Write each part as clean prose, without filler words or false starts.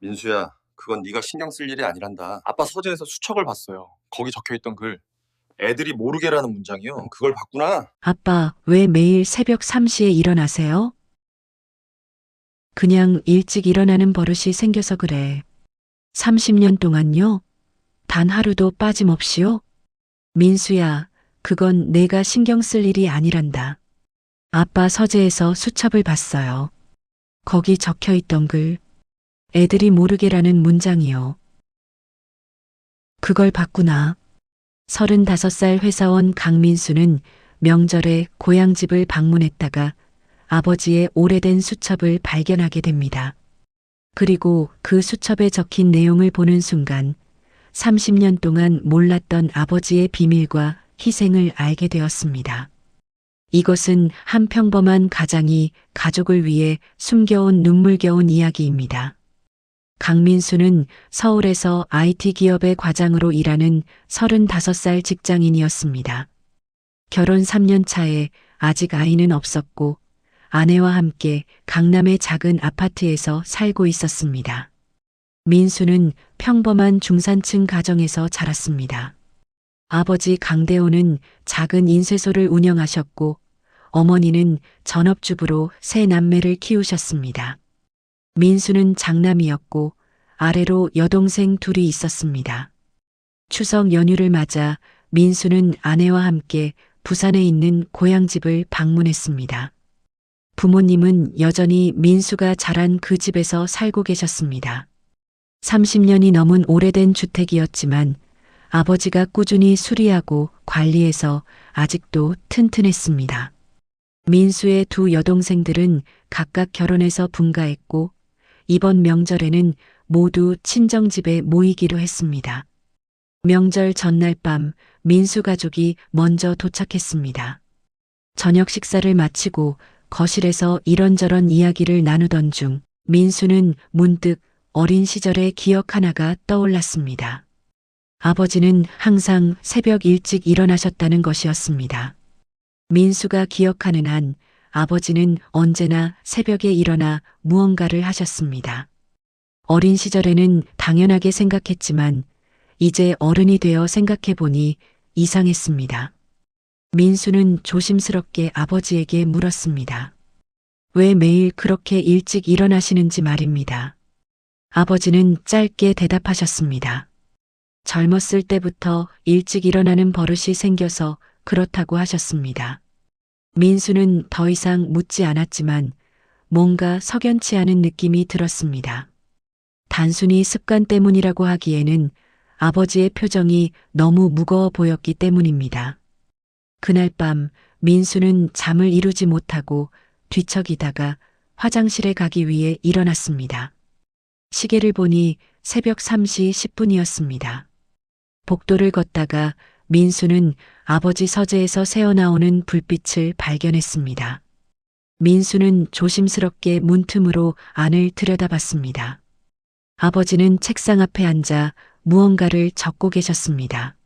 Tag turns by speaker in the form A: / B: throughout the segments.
A: 민수야, 그건 네가 신경 쓸 일이 아니란다. 아빠 서재에서 수첩을 봤어요. 거기 적혀있던 글. 애들이 모르게라는 문장이요. 그걸 봤구나.
B: 아빠, 왜 매일 새벽 3시에 일어나세요? 그냥 일찍 일어나는 버릇이 생겨서 그래. 30년 동안요? 단 하루도 빠짐없이요? 민수야, 그건 내가 신경 쓸 일이 아니란다. 아빠 서재에서 수첩을 봤어요. 거기 적혀 있던 글, 애들이 모르게라는 문장이요. 그걸 봤구나. 35살 회사원 강민수는 명절에 고향집을 방문했다가 아버지의 오래된 수첩을 발견하게 됩니다. 그리고 그 수첩에 적힌 내용을 보는 순간 30년 동안 몰랐던 아버지의 비밀과 희생을 알게 되었습니다. 이것은 한 평범한 가장이 가족을 위해 숨겨온 눈물겨운 이야기입니다. 강민수는 서울에서 IT 기업의 과장으로 일하는 35살 직장인이었습니다. 결혼 3년 차에 아직 아이는 없었고 아내와 함께 강남의 작은 아파트에서 살고 있었습니다. 민수는 평범한 중산층 가정에서 자랐습니다. 아버지 강대호는 작은 인쇄소를 운영하셨고 어머니는 전업주부로 세 남매를 키우셨습니다. 민수는 장남이었고 아래로 여동생 둘이 있었습니다. 추석 연휴를 맞아 민수는 아내와 함께 부산에 있는 고향집을 방문했습니다. 부모님은 여전히 민수가 자란 그 집에서 살고 계셨습니다. 30년이 넘은 오래된 주택이었지만 아버지가 꾸준히 수리하고 관리해서 아직도 튼튼했습니다. 민수의 두 여동생들은 각각 결혼해서 분가했고 이번 명절에는 모두 친정집에 모이기로 했습니다. 명절 전날 밤 민수 가족이 먼저 도착했습니다. 저녁 식사를 마치고 거실에서 이런저런 이야기를 나누던 중 민수는 문득 어린 시절의 기억 하나가 떠올랐습니다. 아버지는 항상 새벽 일찍 일어나셨다는 것이었습니다. 민수가 기억하는 한 아버지는 언제나 새벽에 일어나 무언가를 하셨습니다. 어린 시절에는 당연하게 생각했지만 이제 어른이 되어 생각해보니 이상했습니다. 민수는 조심스럽게 아버지에게 물었습니다. 왜 매일 그렇게 일찍 일어나시는지 말입니다. 아버지는 짧게 대답하셨습니다. 젊었을 때부터 일찍 일어나는 버릇이 생겨서 그렇다고 하셨습니다. 민수는 더 이상 묻지 않았지만 뭔가 석연치 않은 느낌이 들었습니다. 단순히 습관 때문이라고 하기에는 아버지의 표정이 너무 무거워 보였기 때문입니다. 그날 밤 민수는 잠을 이루지 못하고 뒤척이다가 화장실에 가기 위해 일어났습니다. 시계를 보니 새벽 3시 10분이었습니다. 복도를 걷다가 민수는 아버지 서재에서 새어나오는 불빛을 발견했습니다. 민수는 조심스럽게 문틈으로 안을 들여다봤습니다. 아버지는 책상 앞에 앉아 무언가를 적고 계셨습니다.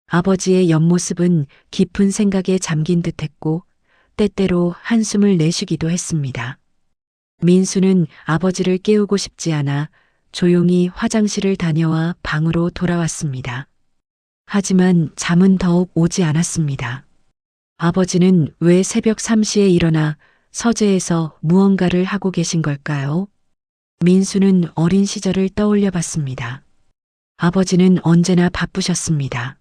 B: 아버지의 옆모습은 깊은 생각에 잠긴 듯했고 때때로 한숨을 내쉬기도 했습니다. 민수는 아버지를 깨우고 싶지 않아 조용히 화장실을 다녀와 방으로 돌아왔습니다. 하지만 잠은 더욱 오지 않았습니다. 아버지는 왜 새벽 3시에 일어나 서재에서 무언가를 하고 계신 걸까요? 민수는 어린 시절을 떠올려 봤습니다. 아버지는 언제나 바쁘셨습니다.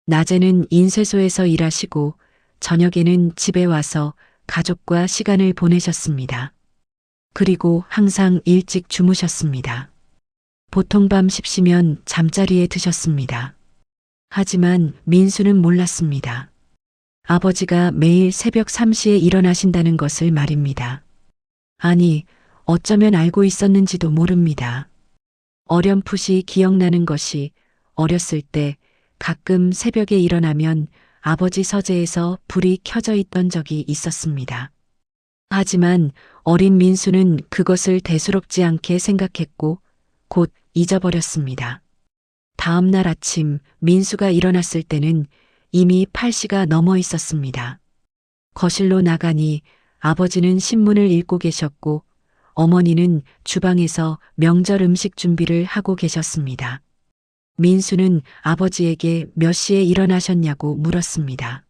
B: 낮에는 인쇄소에서 일하시고 저녁에는 집에 와서 가족과 시간을 보내셨습니다. 그리고 항상 일찍 주무셨습니다. 보통 밤 10시면 잠자리에 드셨습니다. 하지만 민수는 몰랐습니다. 아버지가 매일 새벽 3시에 일어나신다는 것을 말입니다. 아니, 어쩌면 알고 있었는지도 모릅니다. 어렴풋이 기억나는 것이 어렸을 때 가끔 새벽에 일어나면 아버지 서재에서 불이 켜져 있던 적이 있었습니다. 하지만 어린 민수는 그것을 대수롭지 않게 생각했고 곧 잊어버렸습니다. 다음 날 아침 민수가 일어났을 때는 이미 8시가 넘어 있었습니다. 거실로 나가니 아버지는 신문을 읽고 계셨고 어머니는 주방에서 명절 음식 준비를 하고 계셨습니다. 민수는 아버지에게 몇 시에 일어나셨냐고 물었습니다.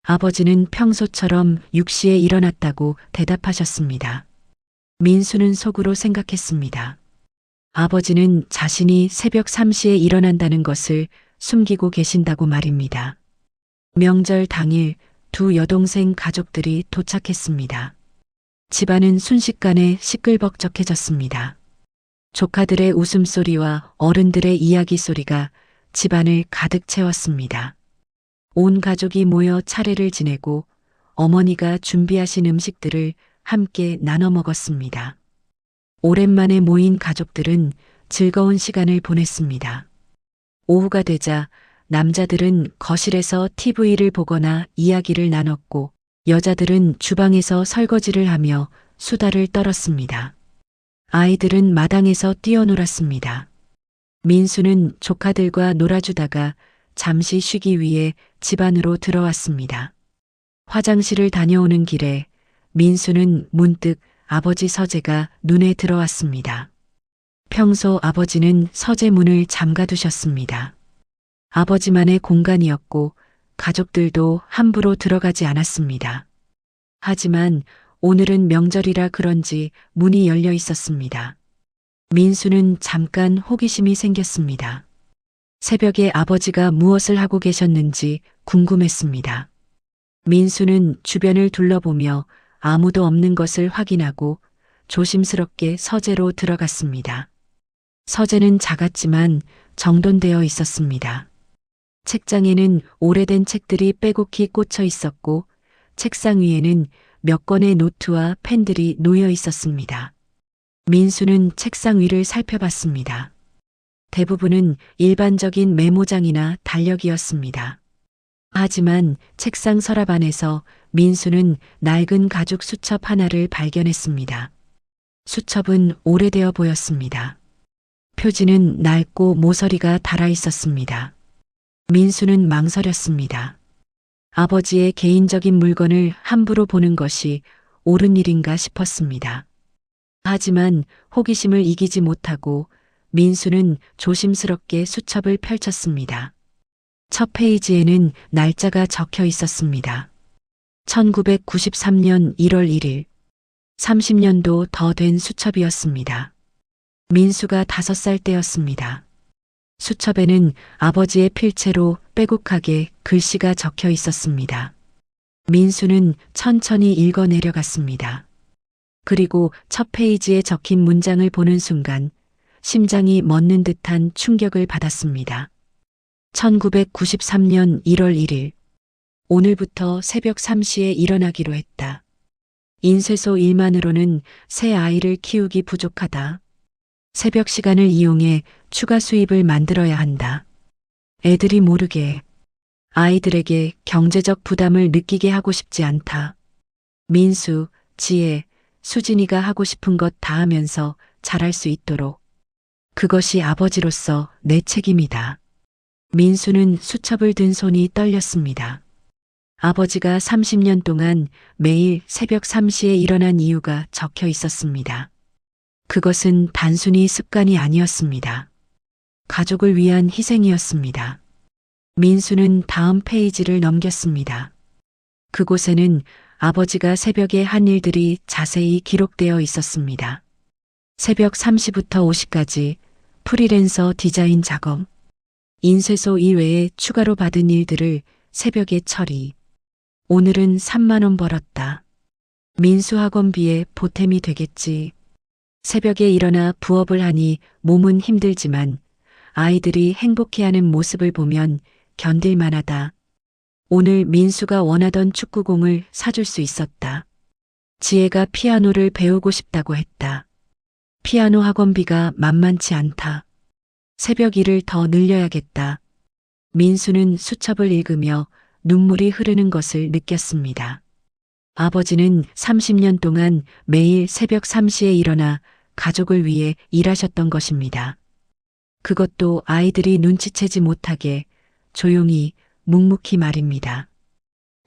B: 아버지는 평소처럼 6시에 일어났다고 대답하셨습니다. 민수는 속으로 생각했습니다. 아버지는 자신이 새벽 3시에 일어난다는 것을 숨기고 계신다고 말입니다. 명절 당일 두 여동생 가족들이 도착했습니다. 집안은 순식간에 시끌벅적해졌습니다. 조카들의 웃음소리와 어른들의 이야기 소리가 집안을 가득 채웠습니다. 온 가족이 모여 차례를 지내고 어머니가 준비하신 음식들을 함께 나눠 먹었습니다. 오랜만에 모인 가족들은 즐거운 시간을 보냈습니다. 오후가 되자 남자들은 거실에서 TV를 보거나 이야기를 나눴고 여자들은 주방에서 설거지를 하며 수다를 떨었습니다. 아이들은 마당에서 뛰어놀았습니다. 민수는 조카들과 놀아주다가 잠시 쉬기 위해 집 안으로 들어왔습니다. 화장실을 다녀오는 길에 민수는 문득 아버지 서재가 눈에 들어왔습니다. 평소 아버지는 서재 문을 잠가두셨습니다. 아버지만의 공간이었고 가족들도 함부로 들어가지 않았습니다. 하지만 오늘은 명절이라 그런지 문이 열려 있었습니다. 민수는 잠깐 호기심이 생겼습니다. 새벽에 아버지가 무엇을 하고 계셨는지 궁금했습니다. 민수는 주변을 둘러보며 아무도 없는 것을 확인하고 조심스럽게 서재로 들어갔습니다. 서재는 작았지만 정돈되어 있었습니다. 책장에는 오래된 책들이 빼곡히 꽂혀 있었고 책상 위에는 몇 건의 노트와 펜들이 놓여 있었습니다. 민수는 책상 위를 살펴봤습니다. 대부분은 일반적인 메모장이나 달력이었습니다. 하지만 책상 서랍 안에서 민수는 낡은 가죽 수첩 하나를 발견했습니다. 수첩은 오래되어 보였습니다. 표지는 낡고 모서리가 달아 있었습니다. 민수는 망설였습니다. 아버지의 개인적인 물건을 함부로 보는 것이 옳은 일인가 싶었습니다. 하지만 호기심을 이기지 못하고 민수는 조심스럽게 수첩을 펼쳤습니다. 첫 페이지에는 날짜가 적혀 있었습니다. 1993년 1월 1일. 30년도 더 된 수첩이었습니다. 민수가 5살 때였습니다. 수첩에는 아버지의 필체로 빼곡하게 글씨가 적혀 있었습니다. 민수는 천천히 읽어 내려갔습니다. 그리고 첫 페이지에 적힌 문장을 보는 순간 심장이 멎는 듯한 충격을 받았습니다. 1993년 1월 1일. 오늘부터 새벽 3시에 일어나기로 했다. 인쇄소 일만으로는 새 아이를 키우기 부족하다. 새벽 시간을 이용해 추가 수입을 만들어야 한다. 애들이 모르게, 아이들에게 경제적 부담을 느끼게 하고 싶지 않다. 민수, 지혜, 수진이가 하고 싶은 것 다 하면서 잘할 수 있도록. 그것이 아버지로서 내 책임이다. 민수는 수첩을 든 손이 떨렸습니다. 아버지가 30년 동안 매일 새벽 3시에 일어난 이유가 적혀 있었습니다. 그것은 단순히 습관이 아니었습니다. 가족을 위한 희생이었습니다. 민수는 다음 페이지를 넘겼습니다. 그곳에는 아버지가 새벽에 한 일들이 자세히 기록되어 있었습니다. 새벽 3시부터 5시까지 프리랜서 디자인 작업, 인쇄소 이외에 추가로 받은 일들을 새벽에 처리. 오늘은 3만 원 벌었다. 민수 학원비에 보탬이 되겠지. 새벽에 일어나 부업을 하니 몸은 힘들지만 아이들이 행복해하는 모습을 보면 견딜만하다. 오늘 민수가 원하던 축구공을 사줄 수 있었다. 지혜가 피아노를 배우고 싶다고 했다. 피아노 학원비가 만만치 않다. 새벽 일을 더 늘려야겠다. 민수는 수첩을 읽으며 눈물이 흐르는 것을 느꼈습니다. 아버지는 30년 동안 매일 새벽 3시에 일어나 가족을 위해 일하셨던 것입니다. 그것도 아이들이 눈치채지 못하게 조용히 묵묵히 말입니다.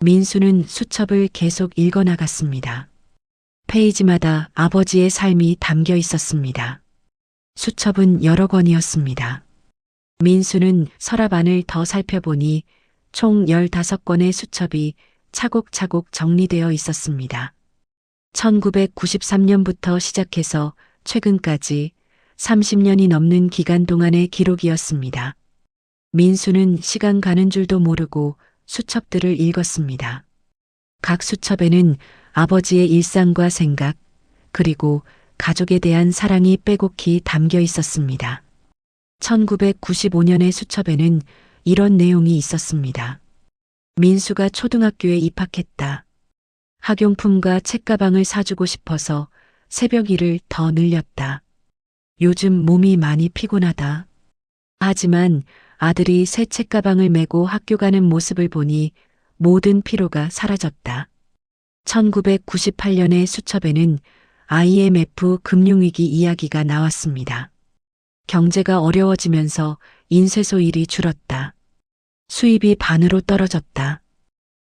B: 민수는 수첩을 계속 읽어나갔습니다. 페이지마다 아버지의 삶이 담겨 있었습니다. 수첩은 여러 권이었습니다. 민수는 서랍 안을 더 살펴보니 총 15권의 수첩이 차곡차곡 정리되어 있었습니다. 1993년부터 시작해서 최근까지 30년이 넘는 기간 동안의 기록이었습니다. 민수는 시간 가는 줄도 모르고 수첩들을 읽었습니다. 각 수첩에는 아버지의 일상과 생각, 그리고 가족에 대한 사랑이 빼곡히 담겨 있었습니다. 1995년의 수첩에는 이런 내용이 있었습니다. 민수가 초등학교에 입학했다. 학용품과 책가방을 사주고 싶어서 새벽 일을 더 늘렸다. 요즘 몸이 많이 피곤하다. 하지만 아들이 새 책가방을 메고 학교 가는 모습을 보니 모든 피로가 사라졌다. 1998년의 수첩에는 IMF 금융위기 이야기가 나왔습니다. 경제가 어려워지면서 인쇄소 일이 줄었다. 수입이 반으로 떨어졌다.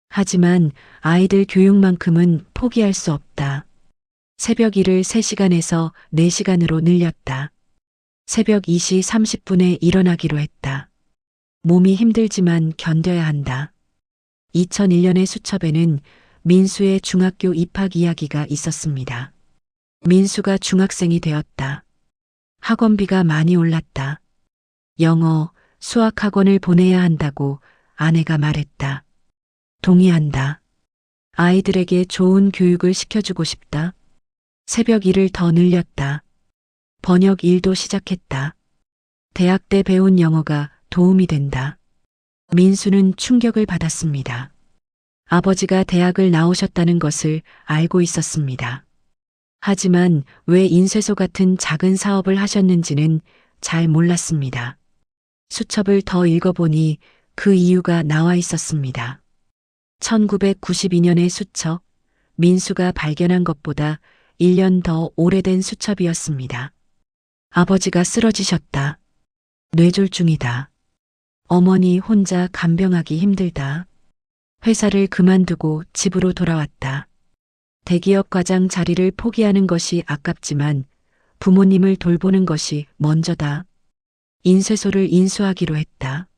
B: 하지만 아이들 교육만큼은 포기할 수 없다. 새벽 일을 3시간에서 4시간으로 늘렸다. 새벽 2시 30분에 일어나기로 했다. 몸이 힘들지만 견뎌야 한다. 2001년의 수첩에는 민수의 중학교 입학 이야기가 있었습니다. 민수가 중학생이 되었다. 학원비가 많이 올랐다. 영어, 수학 학원을 보내야 한다고 아내가 말했다. 동의한다. 아이들에게 좋은 교육을 시켜주고 싶다. 새벽 일을 더 늘렸다. 번역 일도 시작했다. 대학 때 배운 영어가 도움이 된다. 민수는 충격을 받았습니다. 아버지가 대학을 나오셨다는 것을 알고 있었습니다. 하지만 왜 인쇄소 같은 작은 사업을 하셨는지는 잘 몰랐습니다. 수첩을 더 읽어보니 그 이유가 나와 있었습니다. 1992년의 수첩, 민수가 발견한 것보다 1년 더 오래된 수첩이었습니다. 아버지가 쓰러지셨다. 뇌졸중이다. 어머니 혼자 간병하기 힘들다. 회사를 그만두고 집으로 돌아왔다. 대기업 과장 자리를 포기하는 것이 아깝지만 부모님을 돌보는 것이 먼저다. 인쇄소를 인수하기로 했다.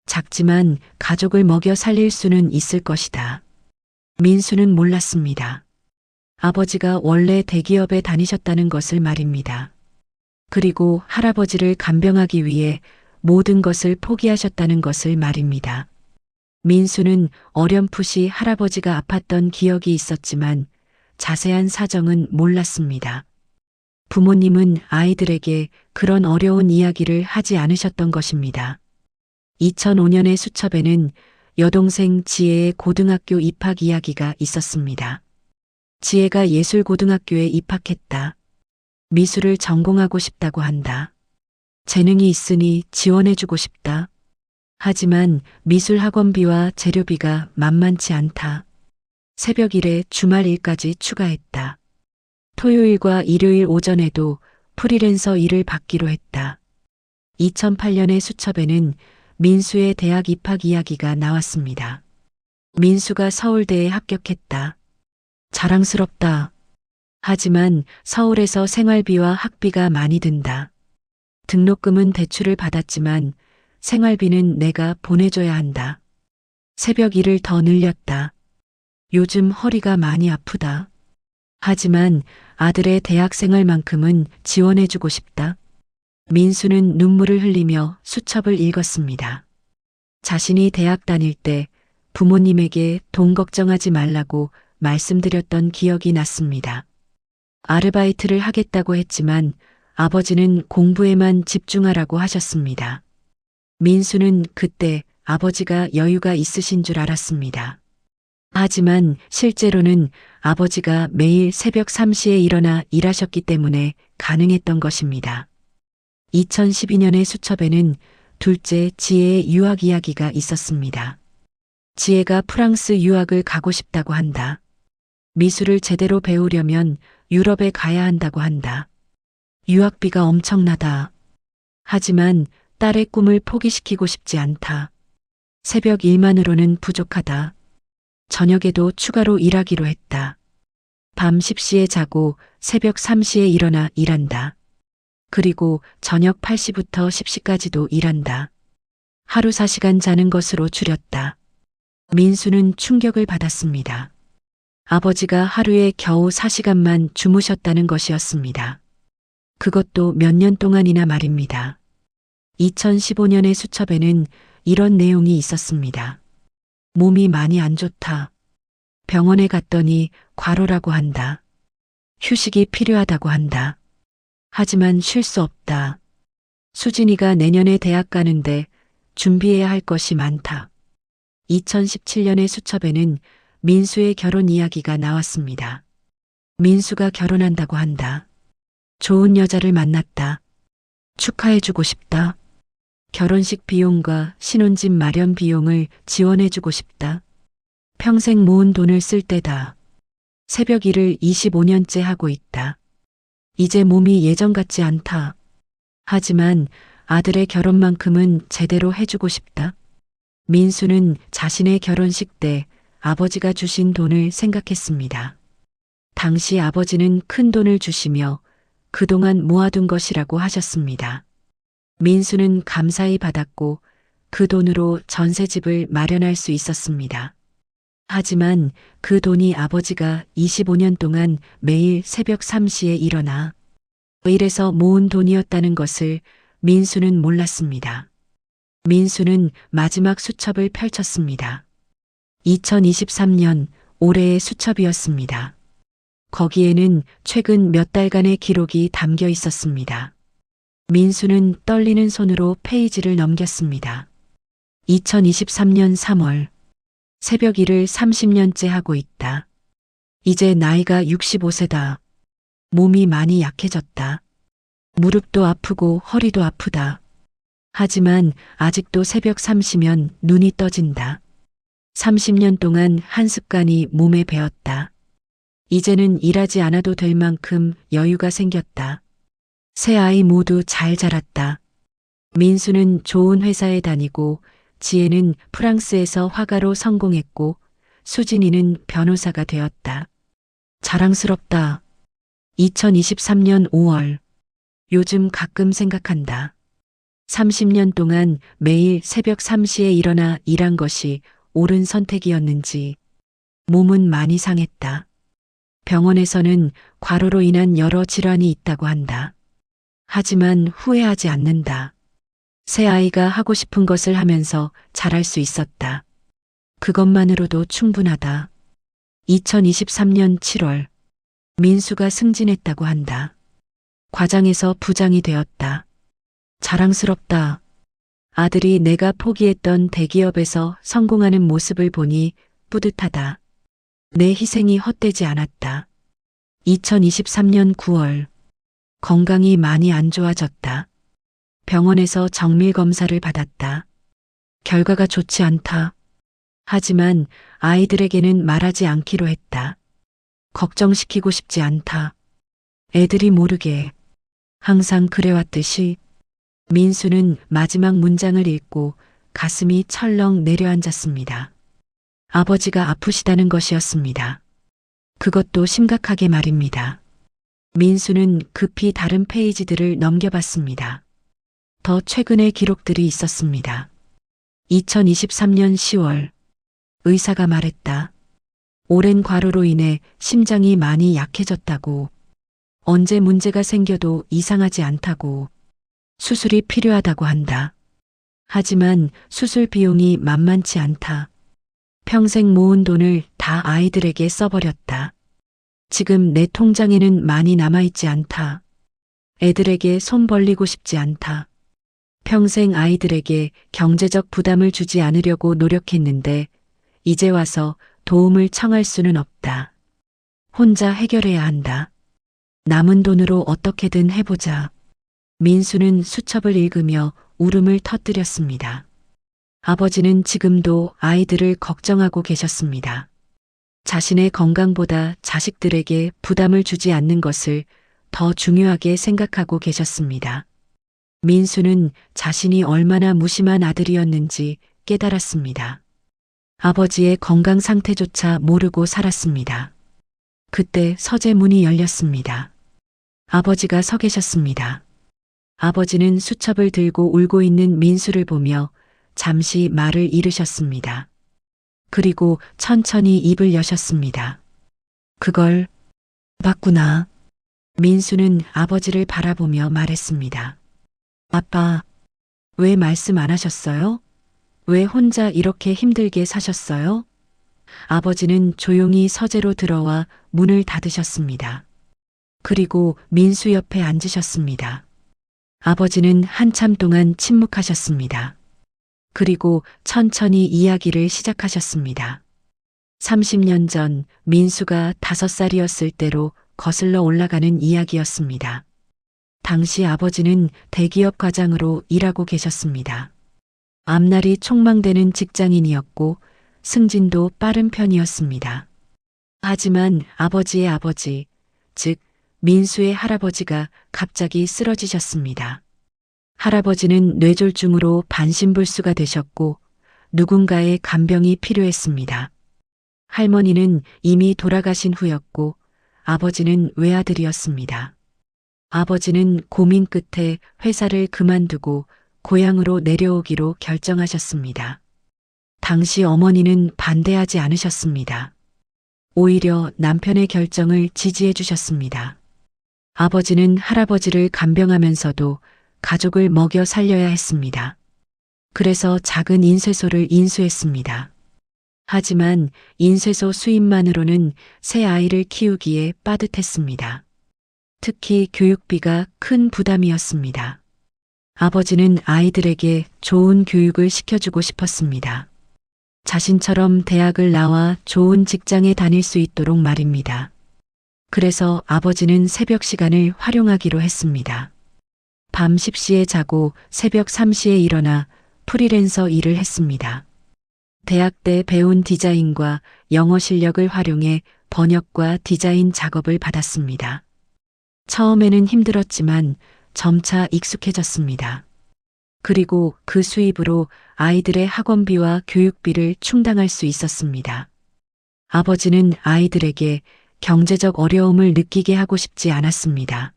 B: 작지만 가족을 먹여 살릴 수는 있을 것이다. 민수는 몰랐습니다. 아버지가 원래 대기업에 다니셨다는 것을 말입니다. 그리고 할아버지를 간병하기 위해 모든 것을 포기하셨다는 것을 말입니다. 민수는 어렴풋이 할아버지가 아팠던 기억이 있었지만 자세한 사정은 몰랐습니다. 부모님은 아이들에게 그런 어려운 이야기를 하지 않으셨던 것입니다. 2005년의 수첩에는 여동생 지혜의 고등학교 입학 이야기가 있었습니다. 지혜가 예술고등학교에 입학했다. 미술을 전공하고 싶다고 한다. 재능이 있으니 지원해주고 싶다. 하지만 미술 학원비와 재료비가 만만치 않다. 새벽 일에 주말 일까지 추가했다. 토요일과 일요일 오전에도 프리랜서 일을 받기로 했다. 2008년의 수첩에는 민수의 대학 입학 이야기가 나왔습니다. 민수가 서울대에 합격했다. 자랑스럽다. 하지만 서울에서 생활비와 학비가 많이 든다. 등록금은 대출을 받았지만 생활비는 내가 보내줘야 한다. 새벽 일을 더 늘렸다. 요즘 허리가 많이 아프다. 하지만 아들의 대학 생활만큼은 지원해주고 싶다. 민수는 눈물을 흘리며 수첩을 읽었습니다. 자신이 대학 다닐 때 부모님에게 돈 걱정하지 말라고 말씀드렸던 기억이 났습니다. 아르바이트를 하겠다고 했지만 아버지는 공부에만 집중하라고 하셨습니다. 민수는 그때 아버지가 여유가 있으신 줄 알았습니다. 하지만 실제로는 아버지가 매일 새벽 3시에 일어나 일하셨기 때문에 가능했던 것입니다. 2012년의 수첩에는 둘째 지혜의 유학 이야기가 있었습니다. 지혜가 프랑스 유학을 가고 싶다고 한다. 미술을 제대로 배우려면 유럽에 가야 한다고 한다. 유학비가 엄청나다. 하지만 딸의 꿈을 포기시키고 싶지 않다. 새벽 일만으로는 부족하다. 저녁에도 추가로 일하기로 했다. 밤 10시에 자고 새벽 3시에 일어나 일한다. 그리고 저녁 8시부터 10시까지도 일한다. 하루 4시간 자는 것으로 줄였다. 민수는 충격을 받았습니다. 아버지가 하루에 겨우 4시간만 주무셨다는 것이었습니다. 그것도 몇 년 동안이나 말입니다. 2015년의 수첩에는 이런 내용이 있었습니다. 몸이 많이 안 좋다. 병원에 갔더니 과로라고 한다. 휴식이 필요하다고 한다. 하지만 쉴 수 없다. 수진이가 내년에 대학 가는데 준비해야 할 것이 많다. 2017년의 수첩에는 민수의 결혼 이야기가 나왔습니다. 민수가 결혼한다고 한다. 좋은 여자를 만났다. 축하해주고 싶다. 결혼식 비용과 신혼집 마련 비용을 지원해주고 싶다. 평생 모은 돈을 쓸 때다. 새벽 일을 25년째 하고 있다. 이제 몸이 예전 같지 않다. 하지만 아들의 결혼만큼은 제대로 해주고 싶다. 민수는 자신의 결혼식 때 아버지가 주신 돈을 생각했습니다. 당시 아버지는 큰 돈을 주시며 그동안 모아둔 것이라고 하셨습니다. 민수는 감사히 받았고 그 돈으로 전셋집을 마련할 수 있었습니다. 하지만 그 돈이 아버지가 25년 동안 매일 새벽 3시에 일어나 일해서 모은 돈이었다는 것을 민수는 몰랐습니다. 민수는 마지막 수첩을 펼쳤습니다. 2023년 올해의 수첩이었습니다. 거기에는 최근 몇 달간의 기록이 담겨 있었습니다. 민수는 떨리는 손으로 페이지를 넘겼습니다. 2023년 3월 새벽 일을 30년째 하고 있다. 이제 나이가 65세다. 몸이 많이 약해졌다. 무릎도 아프고 허리도 아프다. 하지만 아직도 새벽 3시면 눈이 떠진다. 30년 동안 한 습관이 몸에 배었다. 이제는 일하지 않아도 될 만큼 여유가 생겼다. 새 아이 모두 잘 자랐다. 민수는 좋은 회사에 다니고 지혜는 프랑스에서 화가로 성공했고 수진이는 변호사가 되었다. 자랑스럽다. 2023년 5월. 요즘 가끔 생각한다. 30년 동안 매일 새벽 3시에 일어나 일한 것이 옳은 선택이었는지. 몸은 많이 상했다. 병원에서는 과로로 인한 여러 질환이 있다고 한다. 하지만 후회하지 않는다. 새 아이가 하고 싶은 것을 하면서 잘할 수 있었다. 그것만으로도 충분하다. 2023년 7월. 민수가 승진했다고 한다. 과장에서 부장이 되었다. 자랑스럽다. 아들이 내가 포기했던 대기업에서 성공하는 모습을 보니 뿌듯하다. 내 희생이 헛되지 않았다. 2023년 9월. 건강이 많이 안 좋아졌다. 병원에서 정밀 검사를 받았다. 결과가 좋지 않다. 하지만 아이들에게는 말하지 않기로 했다. 걱정시키고 싶지 않다. 애들이 모르게. 항상 그래왔듯이. 민수는 마지막 문장을 읽고 가슴이 철렁 내려앉았습니다. 아버지가 아프시다는 것이었습니다. 그것도 심각하게 말입니다. 민수는 급히 다른 페이지들을 넘겨봤습니다. 더 최근의 기록들이 있었습니다. 2023년 10월. 의사가 말했다. 오랜 과로로 인해 심장이 많이 약해졌다고. 언제 문제가 생겨도 이상하지 않다고. 수술이 필요하다고 한다. 하지만 수술 비용이 만만치 않다. 평생 모은 돈을 다 아이들에게 써버렸다. 지금 내 통장에는 많이 남아있지 않다. 애들에게 손 벌리고 싶지 않다. 평생 아이들에게 경제적 부담을 주지 않으려고 노력했는데 이제 와서 도움을 청할 수는 없다. 혼자 해결해야 한다. 남은 돈으로 어떻게든 해보자. 민수는 수첩을 읽으며 울음을 터뜨렸습니다. 아버지는 지금도 아이들을 걱정하고 계셨습니다. 자신의 건강보다 자식들에게 부담을 주지 않는 것을 더 중요하게 생각하고 계셨습니다. 민수는 자신이 얼마나 무심한 아들이었는지 깨달았습니다. 아버지의 건강 상태조차 모르고 살았습니다. 그때 서재 문이 열렸습니다. 아버지가 서 계셨습니다. 아버지는 수첩을 들고 울고 있는 민수를 보며 잠시 말을 잃으셨습니다. 그리고 천천히 입을 여셨습니다. 그걸 봤구나. 민수는 아버지를 바라보며 말했습니다. 아빠, 왜 말씀 안 하셨어요? 왜 혼자 이렇게 힘들게 사셨어요? 아버지는 조용히 서재로 들어와 문을 닫으셨습니다. 그리고 민수 옆에 앉으셨습니다. 아버지는 한참 동안 침묵하셨습니다. 그리고 천천히 이야기를 시작하셨습니다. 30년 전 민수가 5살이었을 때로 거슬러 올라가는 이야기였습니다. 당시 아버지는 대기업 과장으로 일하고 계셨습니다. 앞날이 촉망되는 직장인이었고 승진도 빠른 편이었습니다. 하지만 아버지의 아버지, 즉 민수의 할아버지가 갑자기 쓰러지셨습니다. 할아버지는 뇌졸중으로 반신불수가 되셨고 누군가의 간병이 필요했습니다. 할머니는 이미 돌아가신 후였고 아버지는 외아들이었습니다. 아버지는 고민 끝에 회사를 그만두고 고향으로 내려오기로 결정하셨습니다. 당시 어머니는 반대하지 않으셨습니다. 오히려 남편의 결정을 지지해 주셨습니다. 아버지는 할아버지를 간병하면서도 가족을 먹여 살려야 했습니다. 그래서 작은 인쇄소를 인수했습니다. 하지만 인쇄소 수입만으로는 새 아이를 키우기에 빠듯했습니다. 특히 교육비가 큰 부담이었습니다. 아버지는 아이들에게 좋은 교육을 시켜주고 싶었습니다. 자신처럼 대학을 나와 좋은 직장에 다닐 수 있도록 말입니다. 그래서 아버지는 새벽 시간을 활용하기로 했습니다. 밤 10시에 자고 새벽 3시에 일어나 프리랜서 일을 했습니다. 대학 때 배운 디자인과 영어 실력을 활용해 번역과 디자인 작업을 받았습니다. 처음에는 힘들었지만 점차 익숙해졌습니다. 그리고 그 수입으로 아이들의 학원비와 교육비를 충당할 수 있었습니다. 아버지는 아이들에게 경제적 어려움을 느끼게 하고 싶지 않았습니다.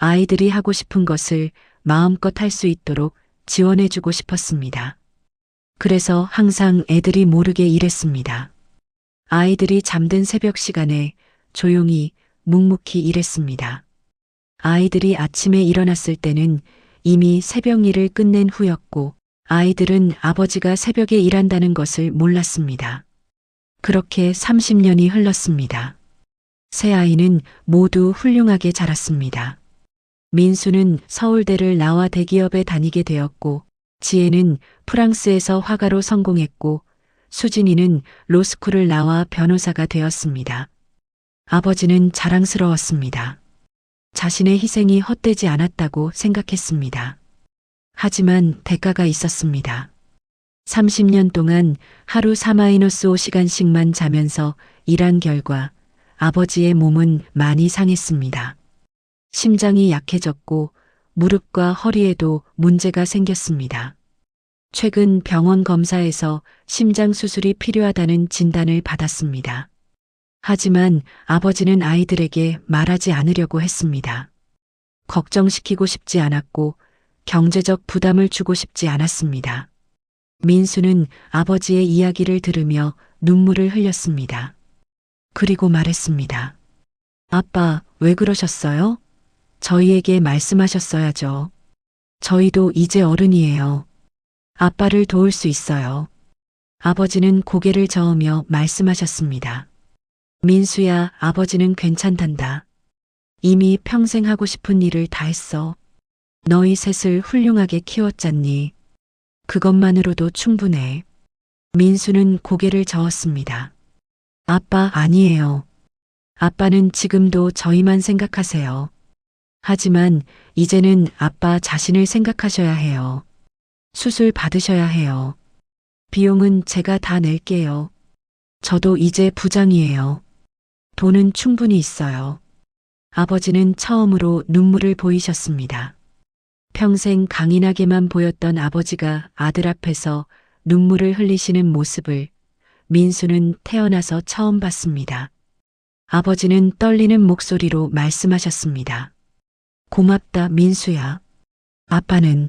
B: 아이들이 하고 싶은 것을 마음껏 할 수 있도록 지원해주고 싶었습니다. 그래서 항상 애들이 모르게 일했습니다. 아이들이 잠든 새벽 시간에 조용히 묵묵히 일했습니다. 아이들이 아침에 일어났을 때는 이미 새벽 일을 끝낸 후였고 아이들은 아버지가 새벽에 일한다는 것을 몰랐습니다. 그렇게 30년이 흘렀습니다. 세 아이는 모두 훌륭하게 자랐습니다. 민수는 서울대를 나와 대기업에 다니게 되었고 지혜는 프랑스에서 화가로 성공했고 수진이는 로스쿨을 나와 변호사가 되었습니다. 아버지는 자랑스러웠습니다. 자신의 희생이 헛되지 않았다고 생각했습니다. 하지만 대가가 있었습니다. 30년 동안 하루 4-5시간씩만 자면서 일한 결과 아버지의 몸은 많이 상했습니다. 심장이 약해졌고 무릎과 허리에도 문제가 생겼습니다. 최근 병원 검사에서 심장 수술이 필요하다는 진단을 받았습니다. 하지만 아버지는 아이들에게 말하지 않으려고 했습니다. 걱정시키고 싶지 않았고 경제적 부담을 주고 싶지 않았습니다. 민수는 아버지의 이야기를 들으며 눈물을 흘렸습니다. 그리고 말했습니다. 아빠, 왜 그러셨어요? 저희에게 말씀하셨어야죠. 저희도 이제 어른이에요. 아빠를 도울 수 있어요. 아버지는 고개를 저으며 말씀하셨습니다. 민수야, 아버지는 괜찮단다. 이미 평생 하고 싶은 일을 다 했어. 너희 셋을 훌륭하게 키웠잖니. 그것만으로도 충분해. 민수는 고개를 저었습니다. 아빠, 아니에요. 아빠는 지금도 저희만 생각하세요. 하지만 이제는 아빠 자신을 생각하셔야 해요. 수술 받으셔야 해요. 비용은 제가 다 낼게요. 저도 이제 부장이에요. 돈은 충분히 있어요. 아버지는 처음으로 눈물을 보이셨습니다. 평생 강인하게만 보였던 아버지가 아들 앞에서 눈물을 흘리시는 모습을 민수는 태어나서 처음 봤습니다. 아버지는 떨리는 목소리로 말씀하셨습니다. 고맙다, 민수야. 아빠는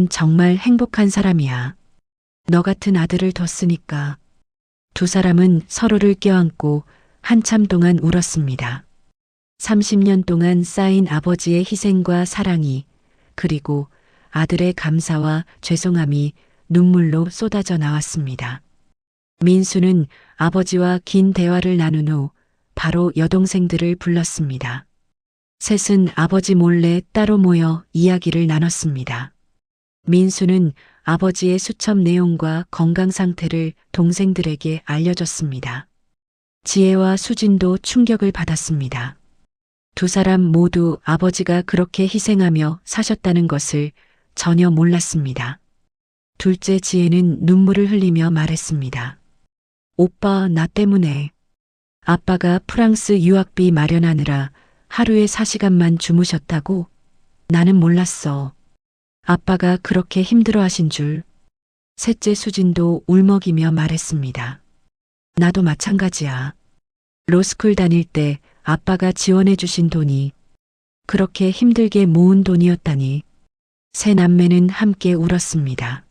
B: 정말 행복한 사람이야. 너 같은 아들을 뒀으니까. 두 사람은 서로를 껴안고 한참 동안 울었습니다. 30년 동안 쌓인 아버지의 희생과 사랑이, 그리고 아들의 감사와 죄송함이 눈물로 쏟아져 나왔습니다. 민수는 아버지와 긴 대화를 나눈 후 바로 여동생들을 불렀습니다. 셋은 아버지 몰래 따로 모여 이야기를 나눴습니다. 민수는 아버지의 수첩 내용과 건강 상태를 동생들에게 알려줬습니다. 지혜와 수진도 충격을 받았습니다. 두 사람 모두 아버지가 그렇게 희생하며 사셨다는 것을 전혀 몰랐습니다. 둘째 지혜는 눈물을 흘리며 말했습니다. 오빠, 나 때문에. 아빠가 프랑스 유학비 마련하느라 하루에 4시간만 주무셨다고? 나는 몰랐어. 아빠가 그렇게 힘들어 하신 줄. 셋째 수진도 울먹이며 말했습니다. 나도 마찬가지야. 로스쿨 다닐 때 아빠가 지원해 주신 돈이 그렇게 힘들게 모은 돈이었다니. 세 남매는 함께 울었습니다.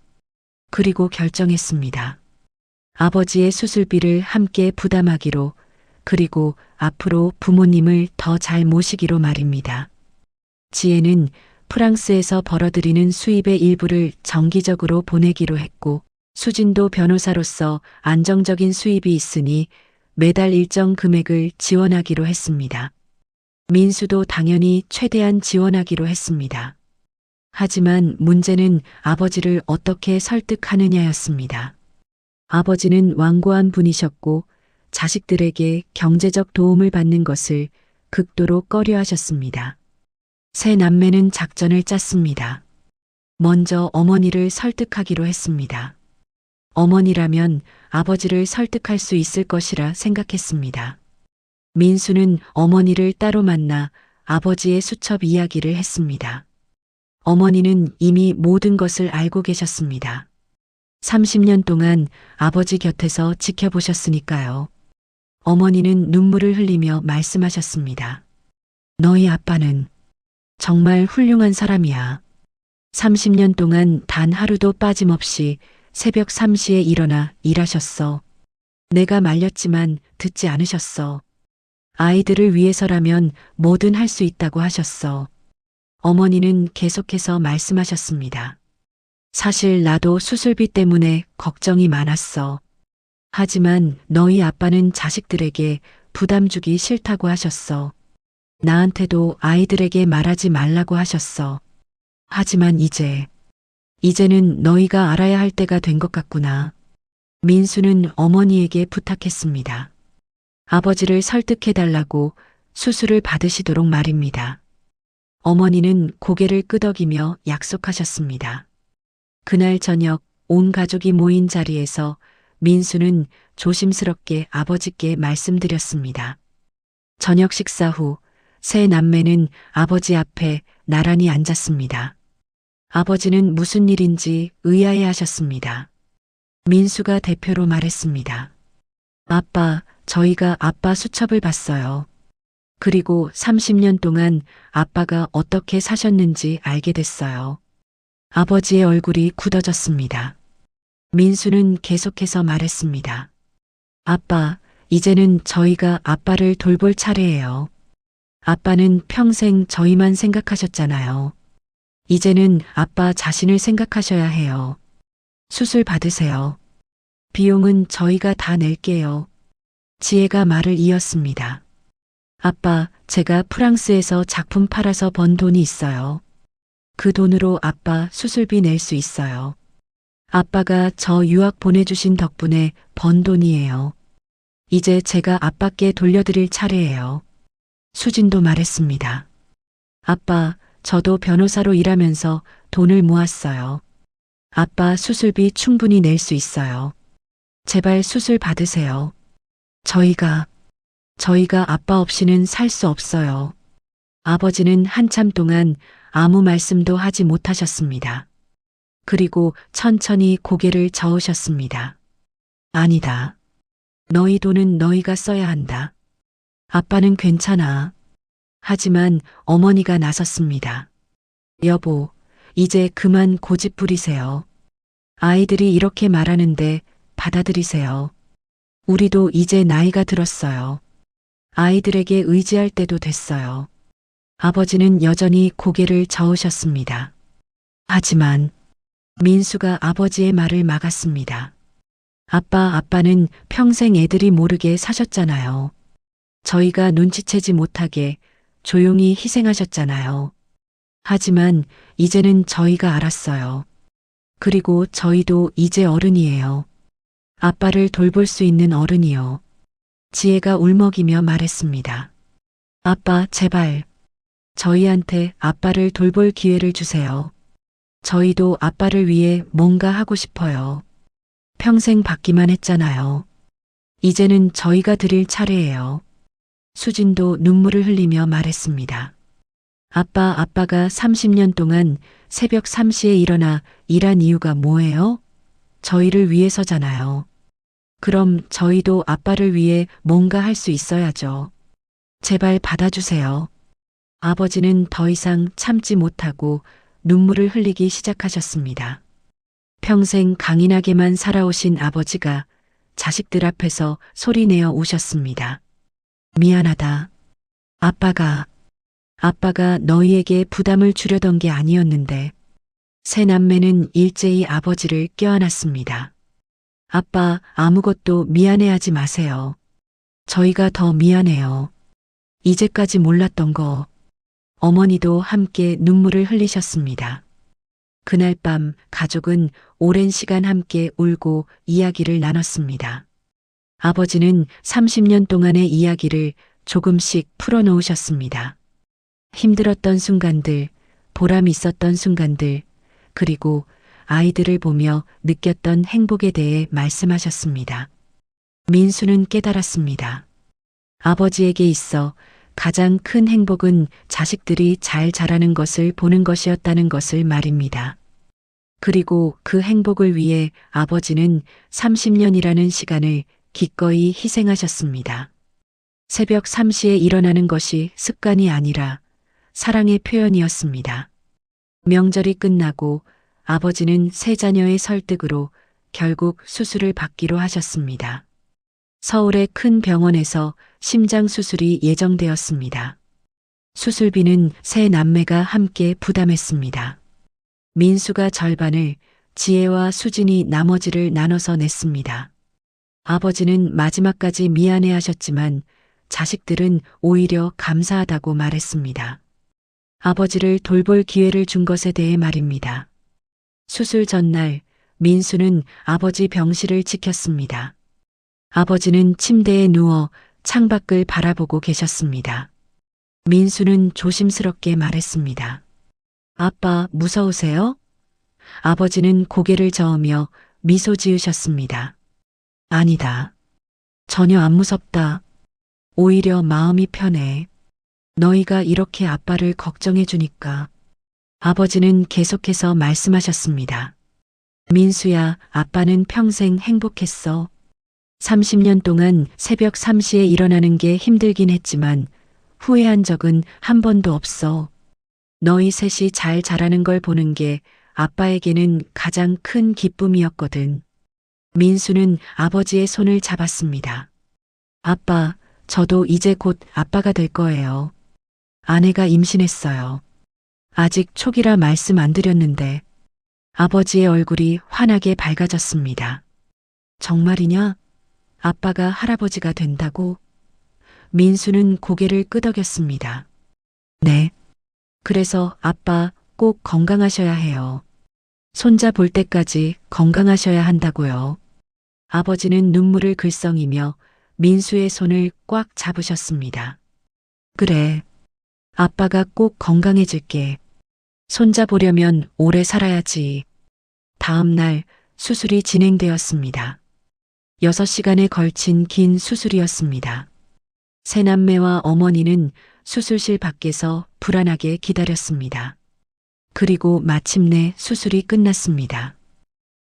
B: 그리고 결정했습니다. 아버지의 수술비를 함께 부담하기로, 그리고 앞으로 부모님을 더 잘 모시기로 말입니다. 지혜는 프랑스에서 벌어들이는 수입의 일부를 정기적으로 보내기로 했고, 수진도 변호사로서 안정적인 수입이 있으니 매달 일정 금액을 지원하기로 했습니다. 민수도 당연히 최대한 지원하기로 했습니다. 하지만 문제는 아버지를 어떻게 설득하느냐였습니다. 아버지는 완고한 분이셨고 자식들에게 경제적 도움을 받는 것을 극도로 꺼려 하셨습니다. 세 남매는 작전을 짰습니다. 먼저 어머니를 설득하기로 했습니다. 어머니라면 아버지를 설득할 수 있을 것이라 생각했습니다. 민수는 어머니를 따로 만나 아버지의 수첩 이야기를 했습니다. 어머니는 이미 모든 것을 알고 계셨습니다. 30년 동안 아버지 곁에서 지켜보셨으니까요. 어머니는 눈물을 흘리며 말씀하셨습니다. 너희 아빠는 정말 훌륭한 사람이야. 30년 동안 단 하루도 빠짐없이 새벽 3시에 일어나 일하셨어. 내가 말렸지만 듣지 않으셨어. 아이들을 위해서라면 뭐든 할 수 있다고 하셨어. 어머니는 계속해서 말씀하셨습니다. 사실 나도 수술비 때문에 걱정이 많았어. 하지만 너희 아빠는 자식들에게 부담 주기 싫다고 하셨어. 나한테도 아이들에게 말하지 말라고 하셨어. 하지만 이제는 너희가 알아야 할 때가 된 것 같구나. 민수는 어머니에게 부탁했습니다. 아버지를 설득해달라고 수술을 받으시도록 말입니다. 어머니는 고개를 끄덕이며 약속하셨습니다. 그날 저녁 온 가족이 모인 자리에서 민수는 조심스럽게 아버지께 말씀드렸습니다. 저녁 식사 후 세 남매는 아버지 앞에 나란히 앉았습니다. 아버지는 무슨 일인지 의아해 하셨습니다. 민수가 대표로 말했습니다. 아빠, 저희가 아빠 수첩을 봤어요. 그리고 30년 동안 아빠가 어떻게 사셨는지 알게 됐어요. 아버지의 얼굴이 굳어졌습니다. 민수는 계속해서 말했습니다. 아빠, 이제는 저희가 아빠를 돌볼 차례예요. 아빠는 평생 저희만 생각하셨잖아요. 이제는 아빠 자신을 생각하셔야 해요. 수술 받으세요. 비용은 저희가 다 낼게요. 지혜가 말을 이었습니다. 아빠, 제가 프랑스에서 작품 팔아서 번 돈이 있어요. 그 돈으로 아빠 수술비 낼 수 있어요. 아빠가 저 유학 보내주신 덕분에 번 돈이에요. 이제 제가 아빠께 돌려드릴 차례예요. 수진도 말했습니다. 아빠, 저도 변호사로 일하면서 돈을 모았어요. 아빠 수술비 충분히 낼 수 있어요. 제발 수술 받으세요. 저희가 아빠 없이는 살 수 없어요. 아버지는 한참 동안 아무 말씀도 하지 못하셨습니다. 그리고 천천히 고개를 저으셨습니다. 아니다. 너희 돈은 너희가 써야 한다. 아빠는 괜찮아. 하지만 어머니가 나섰습니다. 여보, 이제 그만 고집 부리세요. 아이들이 이렇게 말하는데 받아들이세요. 우리도 이제 나이가 들었어요. 아이들에게 의지할 때도 됐어요. 아버지는 여전히 고개를 저으셨습니다. 하지만 민수가 아버지의 말을 막았습니다. 아빠는 평생 애들이 모르게 사셨잖아요. 저희가 눈치채지 못하게 조용히 희생하셨잖아요. 하지만 이제는 저희가 알았어요. 그리고 저희도 이제 어른이에요. 아빠를 돌볼 수 있는 어른이요. 지혜가 울먹이며 말했습니다. 아빠, 제발. 저희한테 아빠를 돌볼 기회를 주세요. 저희도 아빠를 위해 뭔가 하고 싶어요. 평생 받기만 했잖아요. 이제는 저희가 드릴 차례예요. 수진도 눈물을 흘리며 말했습니다. 아빠가 30년 동안 새벽 3시에 일어나 일한 이유가 뭐예요? 저희를 위해서잖아요. 그럼 저희도 아빠를 위해 뭔가 할 수 있어야죠. 제발 받아주세요. 아버지는 더 이상 참지 못하고 눈물을 흘리기 시작하셨습니다. 평생 강인하게만 살아오신 아버지가 자식들 앞에서 소리내어 우셨습니다. 미안하다. 아빠가 너희에게 부담을 주려던 게 아니었는데. 새 남매는 일제히 아버지를 껴안았습니다. 아빠, 아무것도 미안해하지 마세요. 저희가 더 미안해요. 이제까지 몰랐던 거. 어머니도 함께 눈물을 흘리셨습니다. 그날 밤 가족은 오랜 시간 함께 울고 이야기를 나눴습니다. 아버지는 30년 동안의 이야기를 조금씩 풀어놓으셨습니다. 힘들었던 순간들, 보람 있었던 순간들, 그리고 아이들을 보며 느꼈던 행복에 대해 말씀하셨습니다. 민수는 깨달았습니다. 아버지에게 있어 가장 큰 행복은 자식들이 잘 자라는 것을 보는 것이었다는 것을 말입니다. 그리고 그 행복을 위해 아버지는 30년이라는 시간을 기꺼이 희생하셨습니다. 새벽 3시에 일어나는 것이 습관이 아니라 사랑의 표현이었습니다. 명절이 끝나고 아버지는 세 자녀의 설득으로 결국 수술을 받기로 하셨습니다. 서울의 큰 병원에서 심장 수술이 예정되었습니다. 수술비는 세 남매가 함께 부담했습니다. 민수가 절반을, 지혜와 수진이 나머지를 나눠서 냈습니다. 아버지는 마지막까지 미안해하셨지만 자식들은 오히려 감사하다고 말했습니다. 아버지를 돌볼 기회를 준 것에 대해 말입니다. 수술 전날 민수는 아버지 병실을 지켰습니다. 아버지는 침대에 누워 창밖을 바라보고 계셨습니다. 민수는 조심스럽게 말했습니다. 아빠, 무서우세요? 아버지는 고개를 저으며 미소 지으셨습니다. 아니다. 전혀 안 무섭다. 오히려 마음이 편해. 너희가 이렇게 아빠를 걱정해 주니까. 아버지는 계속해서 말씀하셨습니다. 민수야, 아빠는 평생 행복했어. 30년 동안 새벽 3시에 일어나는 게 힘들긴 했지만 후회한 적은 한 번도 없어. 너희 셋이 잘 자라는 걸 보는 게 아빠에게는 가장 큰 기쁨이었거든. 민수는 아버지의 손을 잡았습니다. 아빠, 저도 이제 곧 아빠가 될 거예요. 아내가 임신했어요. 아직 초기라 말씀 안 드렸는데. 아버지의 얼굴이 환하게 밝아졌습니다. 정말이냐? 아빠가 할아버지가 된다고? 민수는 고개를 끄덕였습니다. 네. 그래서 아빠 꼭 건강하셔야 해요. 손자 볼 때까지 건강하셔야 한다고요. 아버지는 눈물을 글썽이며 민수의 손을 꽉 잡으셨습니다. 그래. 아빠가 꼭 건강해질게. 손자 보려면 오래 살아야지. 다음 날 수술이 진행되었습니다. 6시간에 걸친 긴 수술이었습니다. 새남매와 어머니는 수술실 밖에서 불안하게 기다렸습니다. 그리고 마침내 수술이 끝났습니다.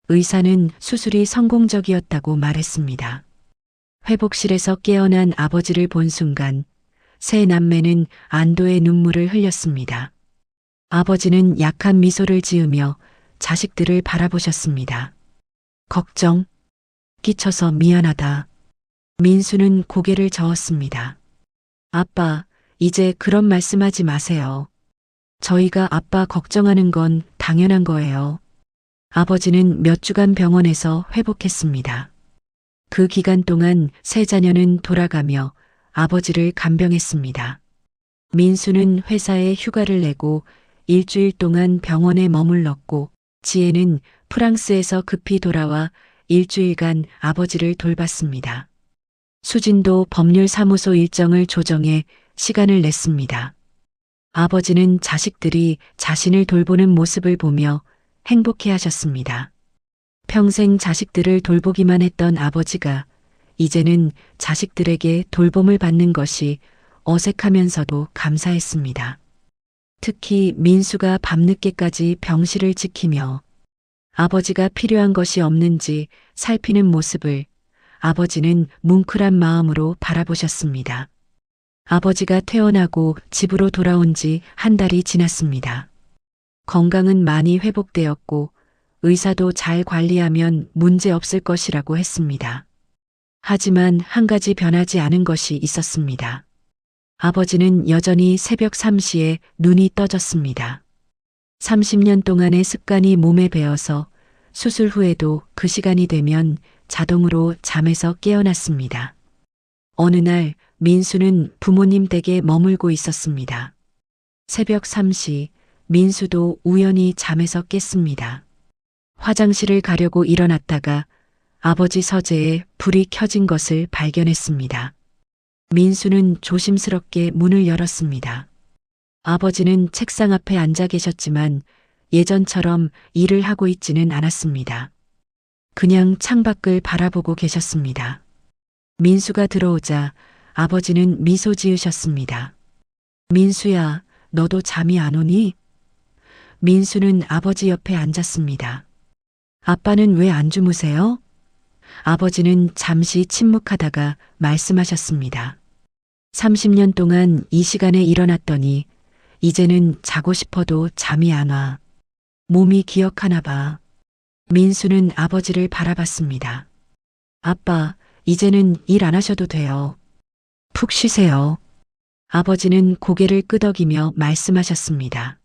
B: 의사는 수술이 성공적이었다고 말했습니다. 회복실에서 깨어난 아버지를 본 순간 세 남매는 안도의 눈물을 흘렸습니다. 아버지는 약한 미소를 지으며 자식들을 바라보셨습니다. 걱정, 끼쳐서 미안하다. 민수는 고개를 저었습니다. 아빠, 이제 그런 말씀하지 마세요. 저희가 아빠 걱정하는 건 당연한 거예요. 아버지는 몇 주간 병원에서 회복했습니다. 그 기간 동안 세 자녀는 돌아가며 아버지를 간병했습니다. 민수는 회사에 휴가를 내고 일주일 동안 병원에 머물렀고 지혜는 프랑스에서 급히 돌아와 일주일간 아버지를 돌봤습니다. 수진도 법률사무소 일정을 조정해 시간을 냈습니다. 아버지는 자식들이 자신을 돌보는 모습을 보며 행복해 하셨습니다. 평생 자식들을 돌보기만 했던 아버지가 이제는 자식들에게 돌봄을 받는 것이 어색하면서도 감사했습니다. 특히 민수가 밤늦게까지 병실을 지키며 아버지가 필요한 것이 없는지 살피는 모습을 아버지는 뭉클한 마음으로 바라보셨습니다. 아버지가 퇴원하고 집으로 돌아온 지 한 달이 지났습니다. 건강은 많이 회복되었고 의사도 잘 관리하면 문제 없을 것이라고 했습니다. 하지만 한 가지 변하지 않은 것이 있었습니다. 아버지는 여전히 새벽 3시에 눈이 떠졌습니다. 30년 동안의 습관이 몸에 배어서 수술 후에도 그 시간이 되면 자동으로 잠에서 깨어났습니다. 어느 날 민수는 부모님 댁에 머물고 있었습니다. 새벽 3시 민수도 우연히 잠에서 깼습니다. 화장실을 가려고 일어났다가 아버지 서재에 불이 켜진 것을 발견했습니다. 민수는 조심스럽게 문을 열었습니다. 아버지는 책상 앞에 앉아 계셨지만 예전처럼 일을 하고 있지는 않았습니다. 그냥 창밖을 바라보고 계셨습니다. 민수가 들어오자 아버지는 미소 지으셨습니다. 민수야, 너도 잠이 안 오니? 민수는 아버지 옆에 앉았습니다. 아빠는 왜 안 주무세요? 아버지는 잠시 침묵하다가 말씀하셨습니다. 30년 동안 이 시간에 일어났더니 이제는 자고 싶어도 잠이 안 와. 몸이 기억하나 봐. 민수는 아버지를 바라봤습니다. 아빠, 이제는 일 안 하셔도 돼요. 푹 쉬세요. 아버지는 고개를 끄덕이며 말씀하셨습니다.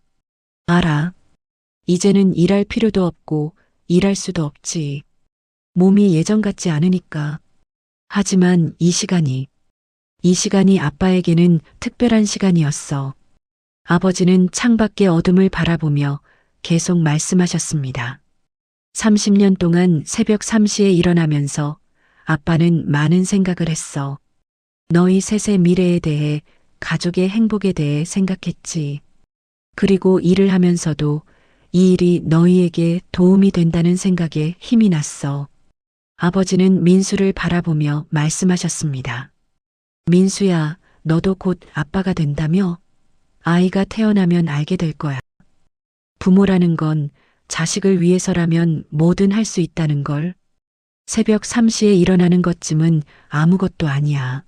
B: 알아. 이제는 일할 필요도 없고 일할 수도 없지. 몸이 예전 같지 않으니까. 하지만 이 시간이 아빠에게는 특별한 시간이었어. 아버지는 창밖의 어둠을 바라보며 계속 말씀하셨습니다. 30년 동안 새벽 3시에 일어나면서 아빠는 많은 생각을 했어. 너희 셋의 미래에 대해, 가족의 행복에 대해 생각했지. 그리고 일을 하면서도 이 일이 너희에게 도움이 된다는 생각에 힘이 났어. 아버지는 민수를 바라보며 말씀하셨습니다. 민수야, 너도 곧 아빠가 된다며? 아이가 태어나면 알게 될 거야. 부모라는 건 자식을 위해서라면 뭐든 할 수 있다는 걸. 새벽 3시에 일어나는 것쯤은 아무것도 아니야.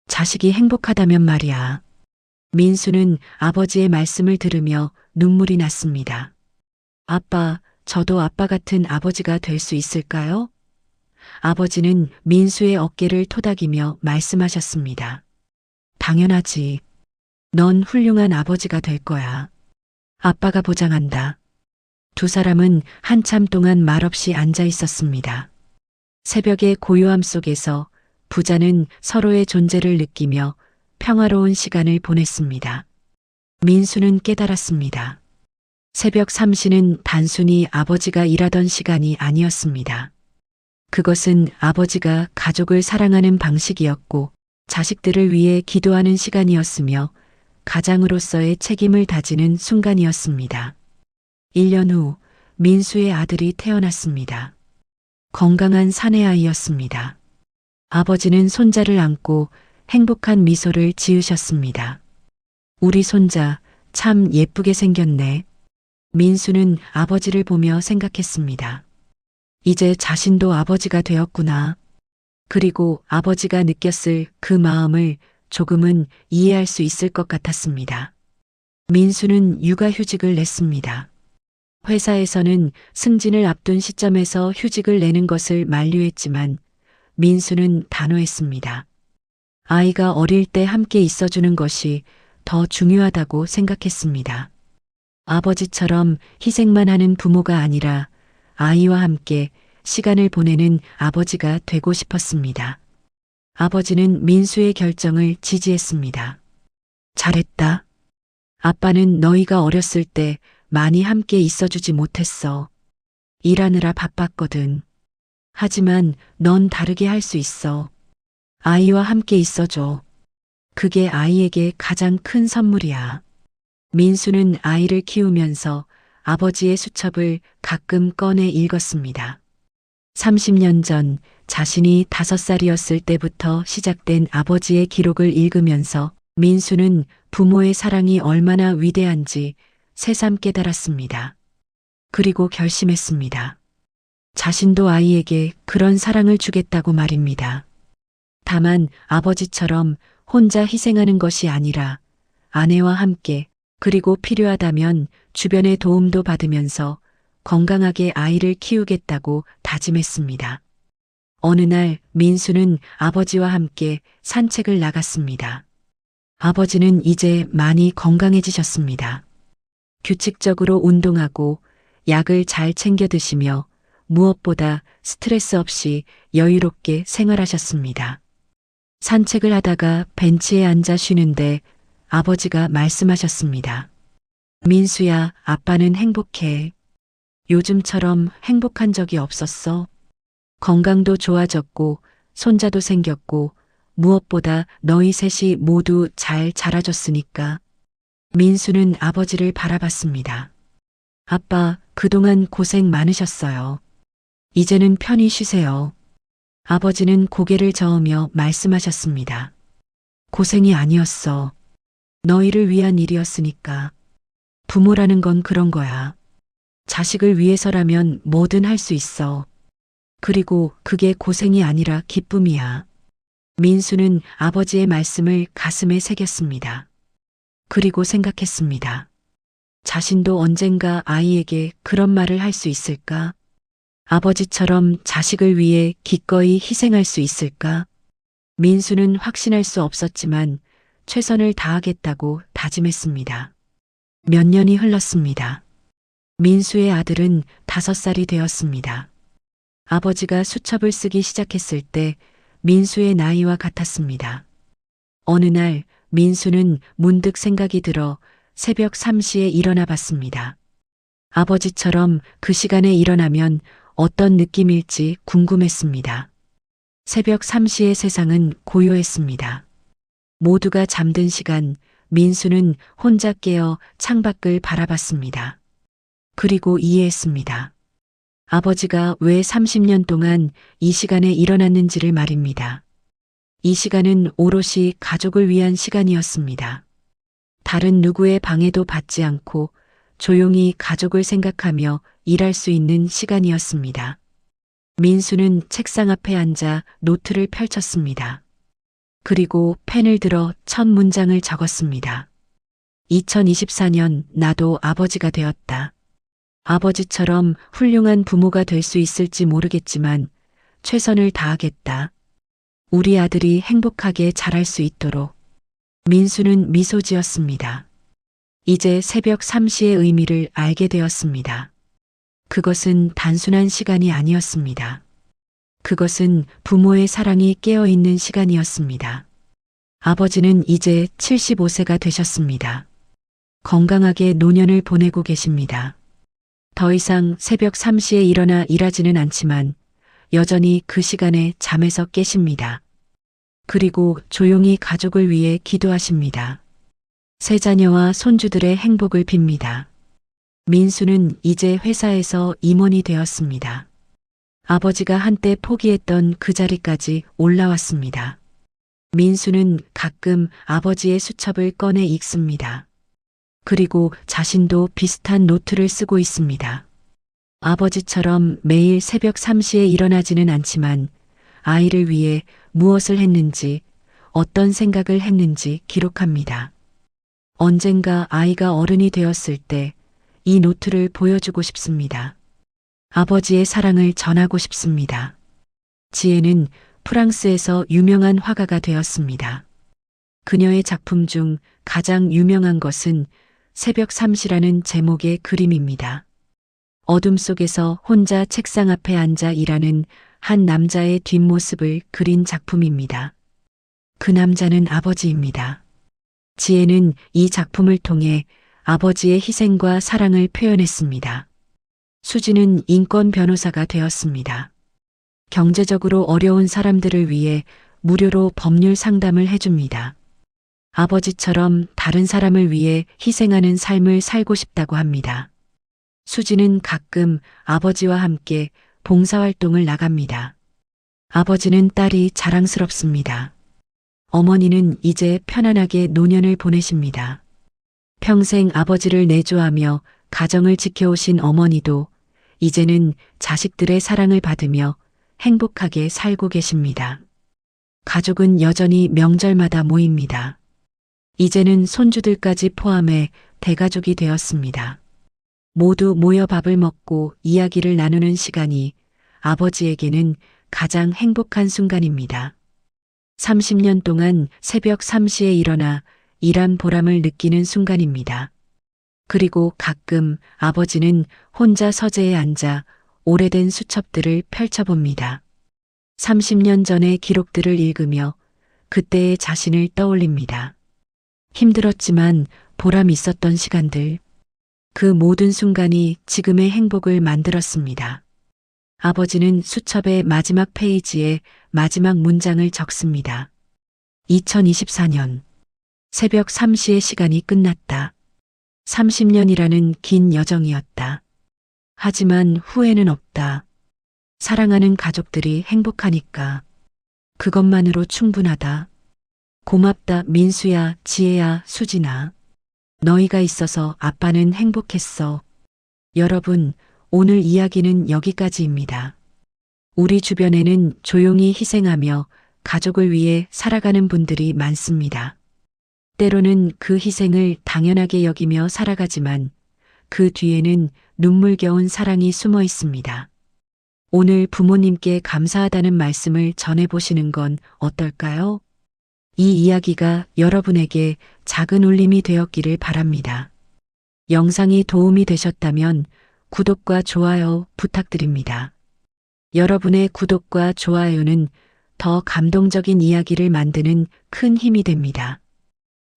B: 자식이 행복하다면 말이야. 민수는 아버지의 말씀을 들으며 눈물이 났습니다. 아빠, 저도 아빠 같은 아버지가 될 수 있을까요? 아버지는 민수의 어깨를 토닥이며 말씀하셨습니다. 당연하지. 넌 훌륭한 아버지가 될 거야. 아빠가 보장한다. 두 사람은 한참 동안 말없이 앉아 있었습니다. 새벽의 고요함 속에서 부자는 서로의 존재를 느끼며 평화로운 시간을 보냈습니다. 민수는 깨달았습니다. 새벽 3시는 단순히 아버지가 일하던 시간이 아니었습니다. 그것은 아버지가 가족을 사랑하는 방식이었고 자식들을 위해 기도하는 시간이었으며 가장으로서의 책임을 다지는 순간이었습니다. 1년 후 민수의 아들이 태어났습니다. 건강한 사내아이였습니다. 아버지는 손자를 안고 행복한 미소를 지으셨습니다. 우리 손자 참 예쁘게 생겼네. 민수는 아버지를 보며 생각했습니다. 이제 자신도 아버지가 되었구나. 그리고 아버지가 느꼈을 그 마음을 조금은 이해할 수 있을 것 같았습니다. 민수는 육아휴직을 냈습니다. 회사에서는 승진을 앞둔 시점에서 휴직을 내는 것을 만류했지만 민수는 단호했습니다. 아이가 어릴 때 함께 있어주는 것이 더 중요하다고 생각했습니다. 아버지처럼 희생만 하는 부모가 아니라 아이와 함께 시간을 보내는 아버지가 되고 싶었습니다. 아버지는 민수의 결정을 지지했습니다. 잘했다. 아빠는 너희가 어렸을 때 많이 함께 있어주지 못했어. 일하느라 바빴거든. 하지만 넌 다르게 할 수 있어. 아이와 함께 있어줘. 그게 아이에게 가장 큰 선물이야. 민수는 아이를 키우면서 아버지의 수첩을 가끔 꺼내 읽었습니다. 30년 전 자신이 5살이었을 때부터 시작된 아버지의 기록을 읽으면서 민수는 부모의 사랑이 얼마나 위대한지 새삼 깨달았습니다. 그리고 결심했습니다. 자신도 아이에게 그런 사랑을 주겠다고 말입니다. 다만 아버지처럼 혼자 희생하는 것이 아니라 아내와 함께 그리고 필요하다면 주변의 도움도 받으면서 건강하게 아이를 키우겠다고 다짐했습니다. 어느 날 민수는 아버지와 함께 산책을 나갔습니다. 아버지는 이제 많이 건강해지셨습니다. 규칙적으로 운동하고 약을 잘 챙겨 드시며 무엇보다 스트레스 없이 여유롭게 생활하셨습니다. 산책을 하다가 벤치에 앉아 쉬는데 아버지가 말씀하셨습니다. 민수야, 아빠는 행복해. 요즘처럼 행복한 적이 없었어. 건강도 좋아졌고 손자도 생겼고 무엇보다 너희 셋이 모두 잘 자라줬으니까. 민수는 아버지를 바라봤습니다. 아빠, 그동안 고생 많으셨어요. 이제는 편히 쉬세요. 아버지는 고개를 저으며 말씀하셨습니다. 고생이 아니었어. 너희를 위한 일이었으니까. 부모라는 건 그런 거야. 자식을 위해서라면 뭐든 할 수 있어. 그리고 그게 고생이 아니라 기쁨이야. 민수는 아버지의 말씀을 가슴에 새겼습니다. 그리고 생각했습니다. 자신도 언젠가 아이에게 그런 말을 할 수 있을까? 아버지처럼 자식을 위해 기꺼이 희생할 수 있을까? 민수는 확신할 수 없었지만 최선을 다하겠다고 다짐했습니다. 몇 년이 흘렀습니다. 민수의 아들은 5살이 되었습니다. 아버지가 수첩을 쓰기 시작했을 때 민수의 나이와 같았습니다. 어느 날 민수는 문득 생각이 들어 새벽 3시에 일어나 봤습니다. 아버지처럼 그 시간에 일어나면 어떤 느낌일지 궁금했습니다. 새벽 3시의 세상은 고요했습니다. 모두가 잠든 시간, 민수는 혼자 깨어 창밖을 바라봤습니다. 그리고 이해했습니다. 아버지가 왜 30년 동안 이 시간에 일어났는지를 말입니다. 이 시간은 오롯이 가족을 위한 시간이었습니다. 다른 누구의 방해도 받지 않고 조용히 가족을 생각하며 일할 수 있는 시간이었습니다. 민수는 책상 앞에 앉아 노트를 펼쳤습니다. 그리고 펜을 들어 첫 문장을 적었습니다. 2024년 나도 아버지가 되었다. 아버지처럼 훌륭한 부모가 될 수 있을지 모르겠지만 최선을 다하겠다. 우리 아들이 행복하게 자랄 수 있도록. 민수는 미소 지었습니다. 이제 새벽 3시의 의미를 알게 되었습니다. 그것은 단순한 시간이 아니었습니다. 그것은 부모의 사랑이 깨어있는 시간이었습니다. 아버지는 이제 75세가 되셨습니다. 건강하게 노년을 보내고 계십니다. 더 이상 새벽 3시에 일어나 일하지는 않지만 여전히 그 시간에 잠에서 깨십니다. 그리고 조용히 가족을 위해 기도하십니다. 세 자녀와 손주들의 행복을 빕니다. 민수는 이제 회사에서 임원이 되었습니다. 아버지가 한때 포기했던 그 자리까지 올라왔습니다. 민수는 가끔 아버지의 수첩을 꺼내 읽습니다. 그리고 자신도 비슷한 노트를 쓰고 있습니다. 아버지처럼 매일 새벽 3시에 일어나지는 않지만 아이를 위해 무엇을 했는지, 어떤 생각을 했는지 기록합니다. 언젠가 아이가 어른이 되었을 때 이 노트를 보여주고 싶습니다. 아버지의 사랑을 전하고 싶습니다. 지혜는 프랑스에서 유명한 화가가 되었습니다. 그녀의 작품 중 가장 유명한 것은 새벽 3시라는 제목의 그림입니다. 어둠 속에서 혼자 책상 앞에 앉아 일하는 한 남자의 뒷모습을 그린 작품입니다. 그 남자는 아버지입니다. 지혜는 이 작품을 통해 아버지의 희생과 사랑을 표현했습니다. 수지는 인권 변호사가 되었습니다. 경제적으로 어려운 사람들을 위해 무료로 법률 상담을 해줍니다. 아버지처럼 다른 사람을 위해 희생하는 삶을 살고 싶다고 합니다. 수지는 가끔 아버지와 함께 봉사활동을 나갑니다. 아버지는 딸이 자랑스럽습니다. 어머니는 이제 편안하게 노년을 보내십니다. 평생 아버지를 내조하며 가정을 지켜오신 어머니도 이제는 자식들의 사랑을 받으며 행복하게 살고 계십니다. 가족은 여전히 명절마다 모입니다. 이제는 손주들까지 포함해 대가족이 되었습니다. 모두 모여 밥을 먹고 이야기를 나누는 시간이 아버지에게는 가장 행복한 순간입니다. 30년 동안 새벽 3시에 일어나 일한 보람을 느끼는 순간입니다. 그리고 가끔 아버지는 혼자 서재에 앉아 오래된 수첩들을 펼쳐봅니다. 30년 전의 기록들을 읽으며 그때의 자신을 떠올립니다. 힘들었지만 보람 있었던 시간들. 그 모든 순간이 지금의 행복을 만들었습니다. 아버지는 수첩의 마지막 페이지에 마지막 문장을 적습니다. 2024년 새벽 3시의 시간이 끝났다. 30년이라는 긴 여정이었다. 하지만 후회는 없다. 사랑하는 가족들이 행복하니까. 그것만으로 충분하다. 고맙다 민수야, 지혜야, 수진아. 너희가 있어서 아빠는 행복했어. 여러분, 오늘 이야기는 여기까지입니다. 우리 주변에는 조용히 희생하며 가족을 위해 살아가는 분들이 많습니다. 때로는 그 희생을 당연하게 여기며 살아가지만 그 뒤에는 눈물겨운 사랑이 숨어 있습니다. 오늘 부모님께 감사하다는 말씀을 전해보시는 건 어떨까요? 이 이야기가 여러분에게 작은 울림이 되었기를 바랍니다. 영상이 도움이 되셨다면 구독과 좋아요 부탁드립니다. 여러분의 구독과 좋아요는 더 감동적인 이야기를 만드는 큰 힘이 됩니다.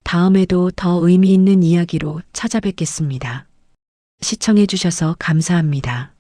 B: 다음에도 더 의미 있는 이야기로 찾아뵙겠습니다. 시청해주셔서 감사합니다.